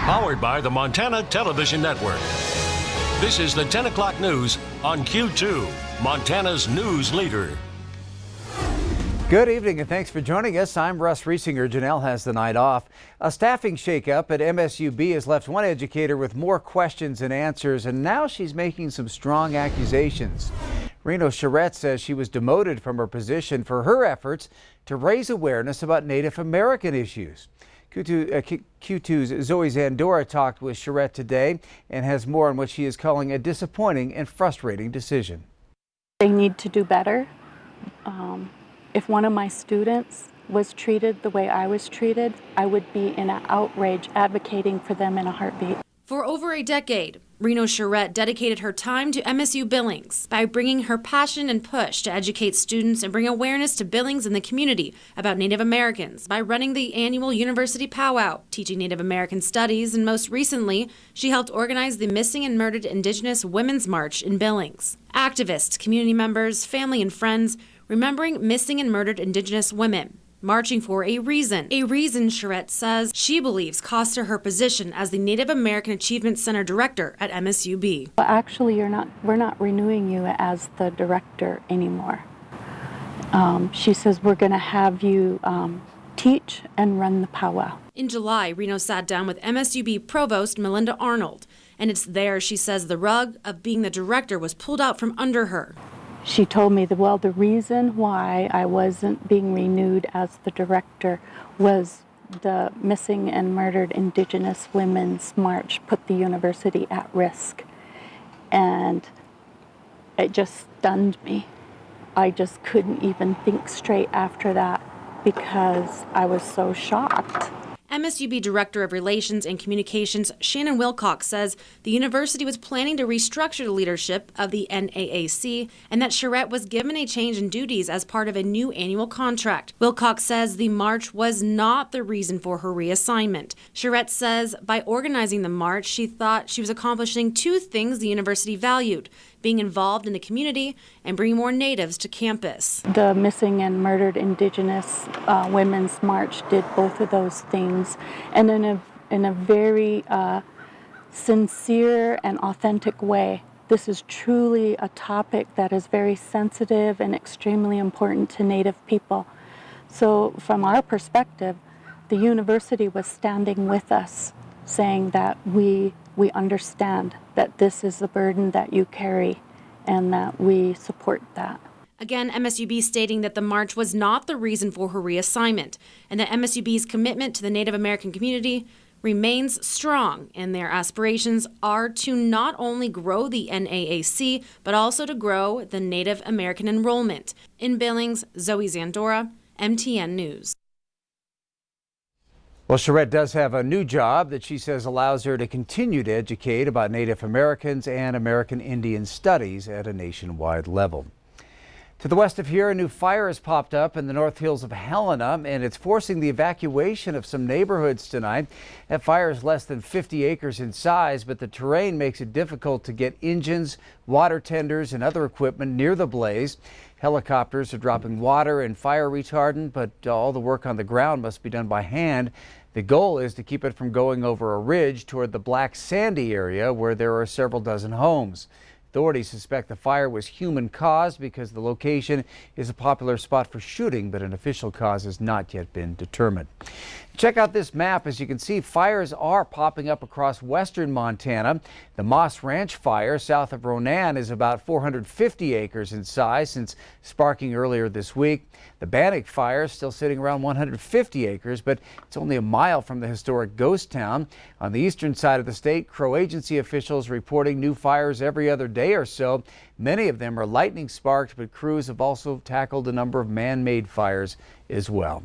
Powered by the Montana Television Network. This is the 10 o'clock news on Q2, Montana's news leader. Good evening and thanks for joining us. I'm Russ Riesinger. Janelle has the night off. A staffing shakeup at MSUB has left one educator with more questions than answers, and now she's making some strong accusations. Reno Charette says she was demoted from her position for her efforts to raise awareness about Native American issues. Q2's Zoe Zandora talked with Charette today and has more on what she is calling a disappointing and frustrating decision. They need to do better. If one of my students was treated the way I was treated, I would be in an outrage advocating for them in a heartbeat. For over a decade, Reno Charette dedicated her time to MSU Billings by bringing her passion and push to educate students and bring awareness to Billings and the community about Native Americans by running the annual University Powwow, teaching Native American studies, and most recently, she helped organize the Missing and Murdered Indigenous Women's March in Billings. Activists, community members, family, and friends remembering missing and murdered Indigenous women, marching for a reason Charette says she believes cost her her position as the Native American Achievement Center director at MSUB. Well, actually, we're not renewing you as the director anymore. She says we're going to have you teach and run the powwow. In July, Reno sat down with MSUB Provost Melinda Arnold, and it's there she says the rug of being the director was pulled out from under her. She told me that, well, the reason why I wasn't being renewed as the director was the Missing and Murdered Indigenous Women's March put the university at risk. And it just stunned me. I just couldn't even think straight after that because I was so shocked. MSUB Director of Relations and Communications Shannon Wilcox says the university was planning to restructure the leadership of the NAAC and that Charette was given a change in duties as part of a new annual contract. Wilcox says the march was not the reason for her reassignment. Charette says by organizing the march, she thought she was accomplishing two things the university valued: being involved in the community and bringing more natives to campus. The Missing and Murdered Indigenous Women's March did both of those things, and in a very sincere and authentic way. This is truly a topic that is very sensitive and extremely important to Native people. So from our perspective, the university was standing with us, saying that we understand that this is the burden that you carry and that we support that. Again, MSUB stating that the march was not the reason for her reassignment and that MSUB's commitment to the Native American community remains strong, and their aspirations are to not only grow the NAAC, but also to grow the Native American enrollment. In Billings, Zoe Zandora, MTN News. Well, Charette does have a new job that she says allows her to continue to educate about Native Americans and American Indian studies at a nationwide level. To the west of here, a new fire has popped up in the North Hills of Helena, and it's forcing the evacuation of some neighborhoods tonight. That fire is less than 50 acres in size, but the terrain makes it difficult to get engines, water tenders, and other equipment near the blaze. Helicopters are dropping water and fire retardant, but all the work on the ground must be done by hand. The goal is to keep it from going over a ridge toward the Black Sandy area where there are several dozen homes. Authorities suspect the fire was human-caused because the location is a popular spot for shooting, but an official cause has not yet been determined. Check out this map. As you can see, fires are popping up across western Montana. The Moss Ranch fire south of Ronan is about 450 acres in size since sparking earlier this week. The Bannock fire is still sitting around 150 acres, but it's only a mile from the historic ghost town. On the eastern side of the state, Crow Agency officials reporting new fires every other day or so. Many of them are lightning sparked, but crews have also tackled a number of man-made fires as well.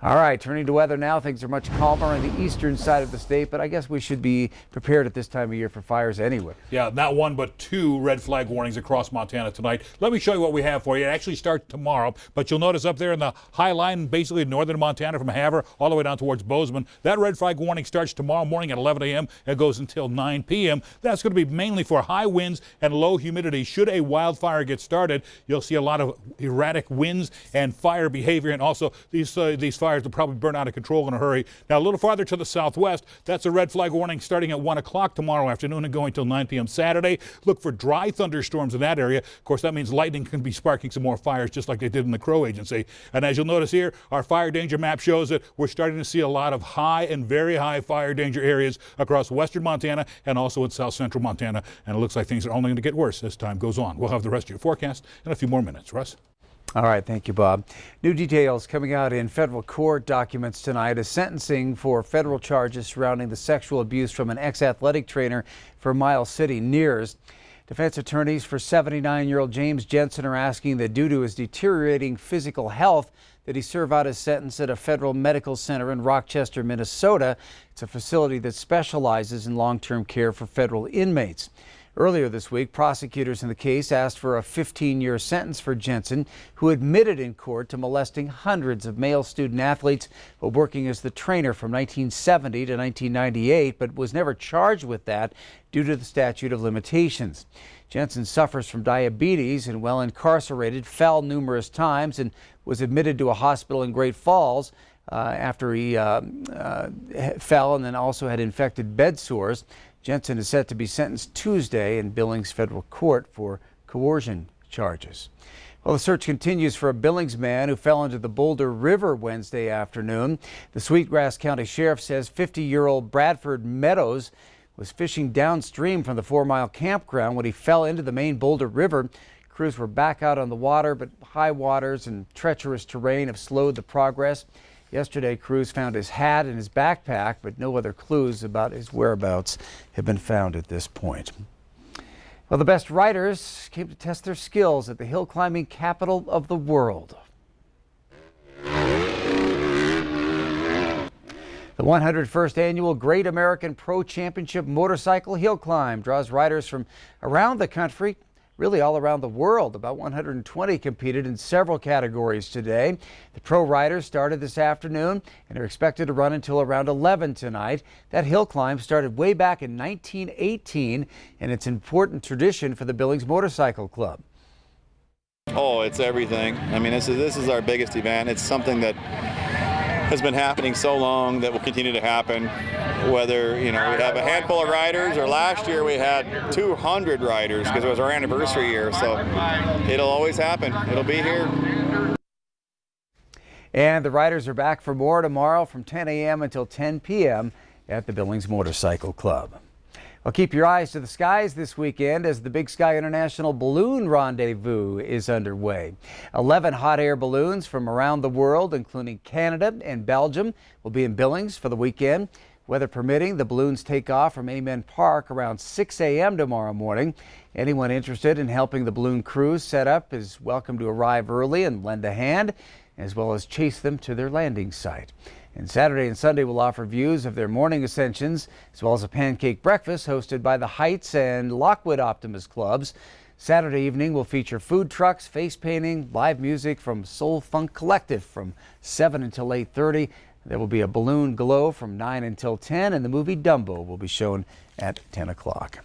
All right, turning to weather now. Things are much calmer on the eastern side of the state, but I guess we should be prepared at this time of year for fires anyway. Yeah, not one but two red flag warnings across Montana tonight. Let me show you what we have for you. It actually starts tomorrow, but you'll notice up there in the high line, basically northern Montana from Havre all the way down towards Bozeman, that red flag warning starts tomorrow morning at 11 a.m. It goes until 9 p.m. That's going to be mainly for high winds and low humidity. Should a wildfire get started, you'll see a lot of erratic winds and fire behavior, and also these fires fires will probably burn out of control in a hurry. Now, a little farther to the southwest, that's a red flag warning starting at 1 o'clock tomorrow afternoon and going till 9 p.m. Saturday. Look for dry thunderstorms in that area. Of course, that means lightning can be sparking some more fires, just like they did in the Crow Agency. And as you'll notice here, our fire danger map shows that we're starting to see a lot of high and very high fire danger areas across western Montana and also in south central Montana. And it looks like things are only going to get worse as time goes on. We'll have the rest of your forecast in a few more minutes. Russ? All right, thank you, Bob. New details coming out in federal court documents tonight. A sentencing for federal charges surrounding the sexual abuse from an ex-athletic trainer for Miles City Nears. Defense attorneys for 79-year-old James Jensen are asking that due to his deteriorating physical health that he serve out his sentence at a federal medical center in Rochester, Minnesota. It's a facility that specializes in long-term care for federal inmates. Earlier this week, prosecutors in the case asked for a 15-year sentence for Jensen, who admitted in court to molesting hundreds of male student athletes while working as the trainer from 1970 to 1998, but was never charged with that due to the statute of limitations. Jensen suffers from diabetes and, while incarcerated, fell numerous times and was admitted to a hospital in Great Falls after he fell and then also had infected bed sores. Jensen is set to be sentenced Tuesday in Billings Federal Court for coercion charges. Well, the search continues for a Billings man who fell into the Boulder River Wednesday afternoon. The Sweetgrass County Sheriff says 50-year-old Bradford Meadows was fishing downstream from the 4-mile campground when he fell into the main Boulder River. Crews were back out on the water, but high waters and treacherous terrain have slowed the progress. Yesterday, crews found his hat and his backpack, but no other clues about his whereabouts have been found at this point. Well, the best riders came to test their skills at the hill climbing capital of the world. The 101st Annual Great American Pro Championship Motorcycle Hill Climb draws riders from around the country, really all around the world. About 120 competed in several categories today. The pro riders started this afternoon and are expected to run until around 11 tonight. That hill climb started way back in 1918, and it's an important tradition for the Billings Motorcycle Club. Oh, it's everything. I mean, this is our biggest event. It's something that has been happening so long that will continue to happen. Whether, we have a handful of riders, or last year we had 200 riders because it was our anniversary year. So it'll always happen. It'll be here. And the riders are back for more tomorrow from 10 a.m. until 10 p.m. at the Billings Motorcycle Club. Well, keep your eyes to the skies this weekend as the Big Sky International Balloon Rendezvous is underway. 11 hot air balloons from around the world, including Canada and Belgium, will be in Billings for the weekend. Weather permitting, the balloons take off from Amen Park around 6 a.m. tomorrow morning. Anyone interested in helping the balloon crews set up is welcome to arrive early and lend a hand, as well as chase them to their landing site. And Saturday and Sunday will offer views of their morning ascensions, as well as a pancake breakfast hosted by the Heights and Lockwood Optimist Clubs. Saturday evening will feature food trucks, face painting, live music from Soul Funk Collective from 7 until 8:30. There will be a balloon glow from 9 until 10, and the movie Dumbo will be shown at 10 o'clock.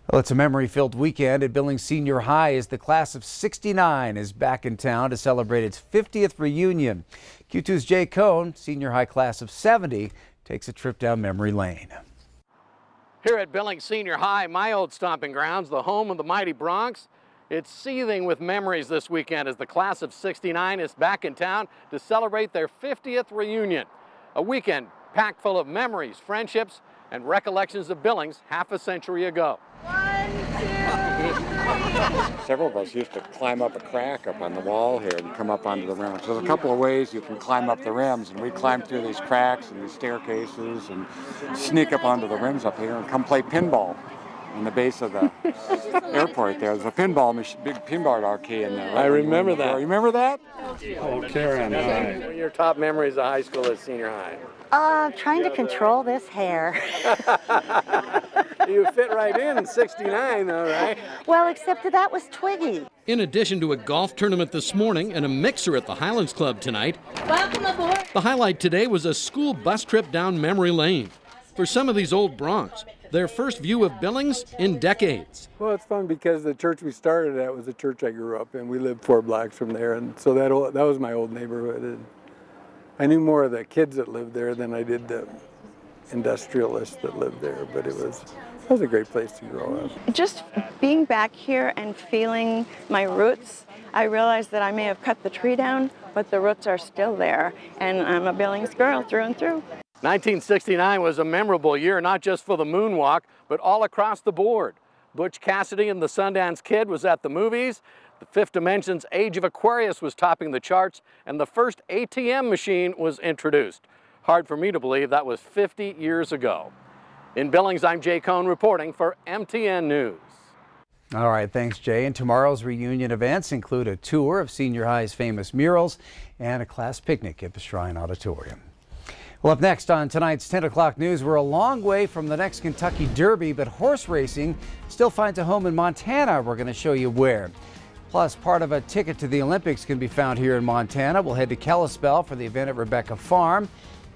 Well, it's a memory-filled weekend at Billings Senior High as the class of '69 is back in town to celebrate its 50th reunion. Q2's Jay Cohn, senior high class of '70, takes a trip down memory lane. Here at Billings Senior High, my old stomping grounds, the home of the mighty Bronx, it's seething with memories this weekend as the class of '69 is back in town to celebrate their 50th reunion. A weekend packed full of memories, friendships, and recollections of Billings half a century ago. 1, 2, 3. Several of us used to climb up a crack up on the wall here and come up onto the rim. So there's a couple of ways you can climb up the rims, and we climb through these cracks and these staircases and sneak up onto the rims up here and come play pinball in the base of the airport there. There's a pinball big pinball arcade in there. Right? I remember that. You remember that? Oh, Karen, hi. What are your top memories of high school at senior high? Trying to control this hair. You fit right in 69, though, right? Well, except that was Twiggy. In addition to a golf tournament this morning and a mixer at the Highlands Club tonight, Welcome aboard. the highlight today was a school bus trip down memory lane. For some of these old Broncs, their first view of Billings in decades. Well, it's fun because the church we started at was the church I grew up in. We lived 4 blocks from there, and so that was my old neighborhood. And I knew more of the kids that lived there than I did the industrialists that lived there, but it was a great place to grow up. Just being back here and feeling my roots, I realized that I may have cut the tree down, but the roots are still there, and I'm a Billings girl through and through. 1969 was a memorable year, not just for the moonwalk, but all across the board. Butch Cassidy and the Sundance Kid was at the movies. The Fifth Dimension's Age of Aquarius was topping the charts, and the first ATM machine was introduced. Hard for me to believe that was 50 years ago. In Billings, I'm Jay Cohn reporting for MTN News. All right, thanks, Jay. And tomorrow's reunion events include a tour of Senior High's famous murals and a class picnic at the Shrine Auditorium. Well, up next on tonight's 10 o'clock news, we're a long way from the next Kentucky Derby, but horse racing still finds a home in Montana. We're going to show you where. Plus, part of a ticket to the Olympics can be found here in Montana. We'll head to Kalispell for the event at Rebecca Farm.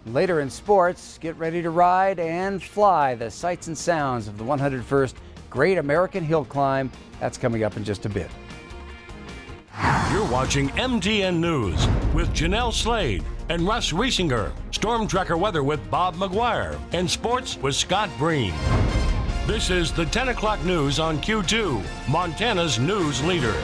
Later in sports, get ready to ride and fly the sights and sounds of the 101st Great American Hill Climb. That's coming up in just a bit. You're watching MTN News with Janelle Slade and Russ Riesinger. Storm Tracker weather with Bob McGuire. And sports with Scott Breen. This is the 10 o'clock news on Q2, Montana's news leader.